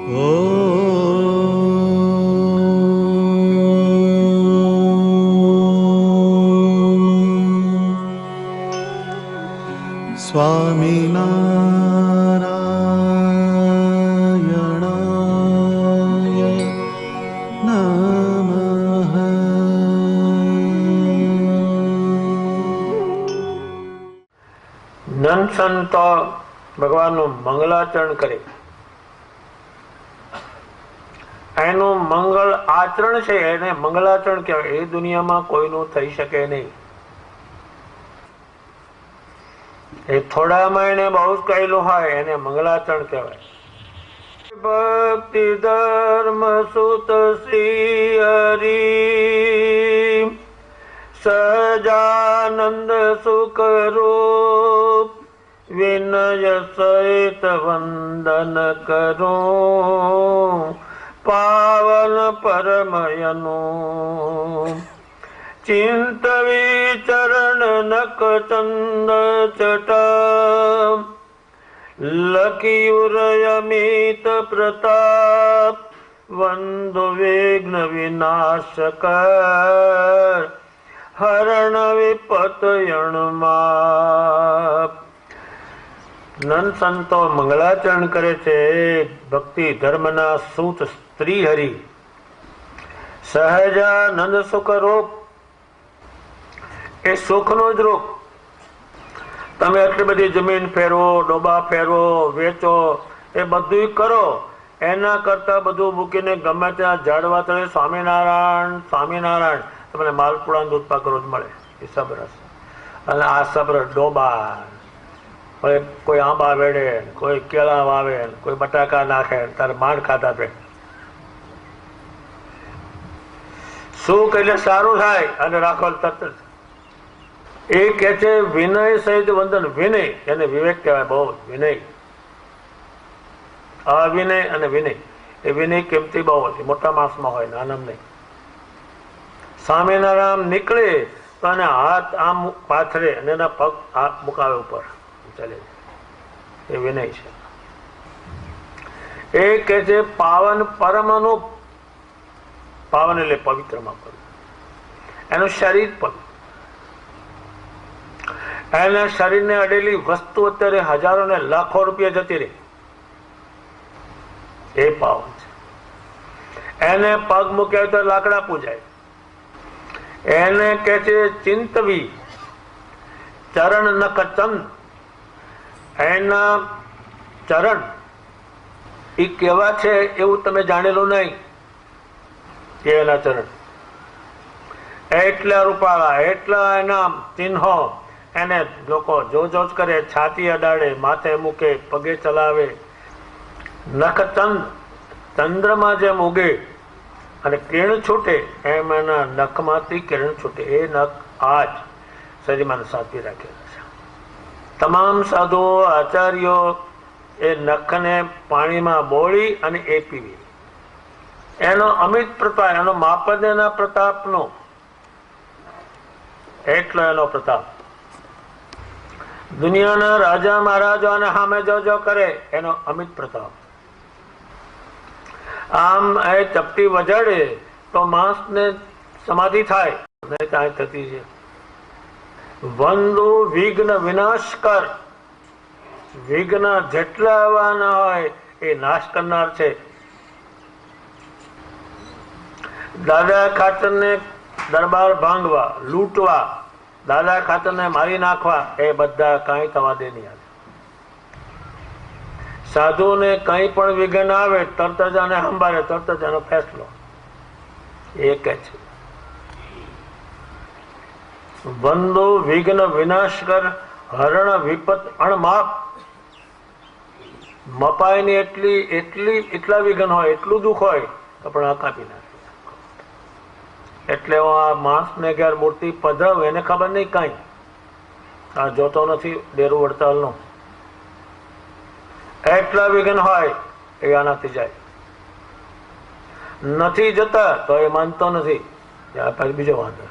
સ્વામિનારાયણાય નમઃ. નન સંતો ભગવાનનું મંગલાચરણ કરે, એનું મંગળ આચરણ છે, એને મંગલાચરણ કહેવાય. એ દુનિયામાં કોઈનું થઈ શકે નહીં. એ થોડામાં એને બહુ જ કહેલું હોય એને મંગલાચરણ કહેવાય. ભક્તિ ધર્મ સુત શ્રી હરિ સહજાનંદ સુખ રૂપ વિનય સહિત વંદન કરું પાવન પરમયનું ચિંત વિચરણ નક ચંદ ચટા લખિયુરયમિત પ્રતાપ વંદો વિઘ્ન વિનાશક હરણ વિપત યણમાપ. નન સંતો મંગલાચરણ કરે છે. ભક્તિ ધર્મના સૂત સ્ત્રી હરિ સહજાનંદ સુખ રૂપ, એ સુખનો જ રૂપ. તમે આટલી બધી જમીન ફેરવો, ડોબા ફેરવો, વેચો, એ બધું કરો, એના કરતા બધું મૂકીને ગમે ત્યાં ઝાડવા તળે સ્વામિનારાયણ સ્વામિનારાયણ, તમને માલપુડા દૂધ પાક રોજ મળે. એ સબરસ. અને આ સબરસ ડોબા, કોઈ આંબા વેડે, કોઈ કેળા વાવે, કોઈ બટાકા નાખે, તારે માંડ ખાતા પે સુખ એટલે સારું થાય અને રાખો તરત જ. એ કે છે વિનય સહિત વંદન. વિનય એને વિવેક કહેવાય. બહુ વિનય, અવિનય અને વિનય. એ વિનય કિંમતી બહુ હતી. મોટા માસમાં હોય, નાનામ નહીં. સ્વામિનારાયણ નીકળે તો એને હાથ આમ પાથરે અને એના પગ હાથ મુકાવે ઉપર, ચાલે. એ વિનય છે. એ કે છે પાવન પરમનું. પાવન એટલે પવિત્રમાં પડવું. એનું શરીર પણ, એના શરીરને અડેલી વસ્તુ અત્યારે હજારો ને લાખો રૂપિયા જતી રહી, એ પાવન છે. એને પગ મૂક્યા તો લાકડા પૂજાય. એને કે છે ચિંતવી ચરણ નખ ચંદ. એના ચરણ એ કેવા છે એવું તમે જાણેલું નહીં. એના ચરણ એટલા રૂપાળા, એટલા એના ચિહ્નો. એને લોકો જોજ કરે, છાતી અડાડે, માથે મૂકે, પગે ચલાવે. નખ ચંદ, ચંદ્રમાં જેમ ઉગે અને કિરણ છૂટે એમ એના નખમાંથી કિરણ છૂટે. એ નખ આજ શરીરમાં સાચવી રાખેલા છે. તમામ સાધુઓ, આચાર્યો એ નખને પાણીમાં બોળી અને એ પીવી. એનો અમિત પ્રતાપ, એનો માપદ એના પ્રતાપનો, એટલો એનો પ્રતાપ. દુનિયાના રાજા મહારાજો અને સામે જો કરે એનો અમિત પ્રતાપ. આમ એ ચપટી વજાડે તો માણસને સમાધિ થાય, નહીં કાંઈ થતી છે. વંદુ વિઘ્ન વિનાશ કર. વિઘ્ન જેટલા આવવાના હોય એ નાશ કરનાર છે. દાદા ખાતરને દરબાર ભાંગવા, લૂંટવા, દાદા ખાતરને મારી નાખવા, એ બધા કાંઈ થવા દે નહીં. સાધુને કંઈ પણ વિઘ્ન આવે તરત જ આને સંભાળે, તરત જ એનો ફેસલો. એ કે છે વંદો વિઘ્ન વિનાશ કર હરણ વિપત અણમાપ. મપાયની એટલા વિઘ્ન હોય, એટલું દુઃખ હોય તો પણ આ કાપી નાખે. એટલે હું આ માણસને ઘેર મૂર્તિ પધરાવ, એને ખબર નહીં કાંઈ. આ જોતો નથી ડેરું વડતાલનો. એટલા વિઘ્ન હોય એ આનાથી જાય. નથી જતા તો એ માનતો નથી. પછી બીજો વાંધો.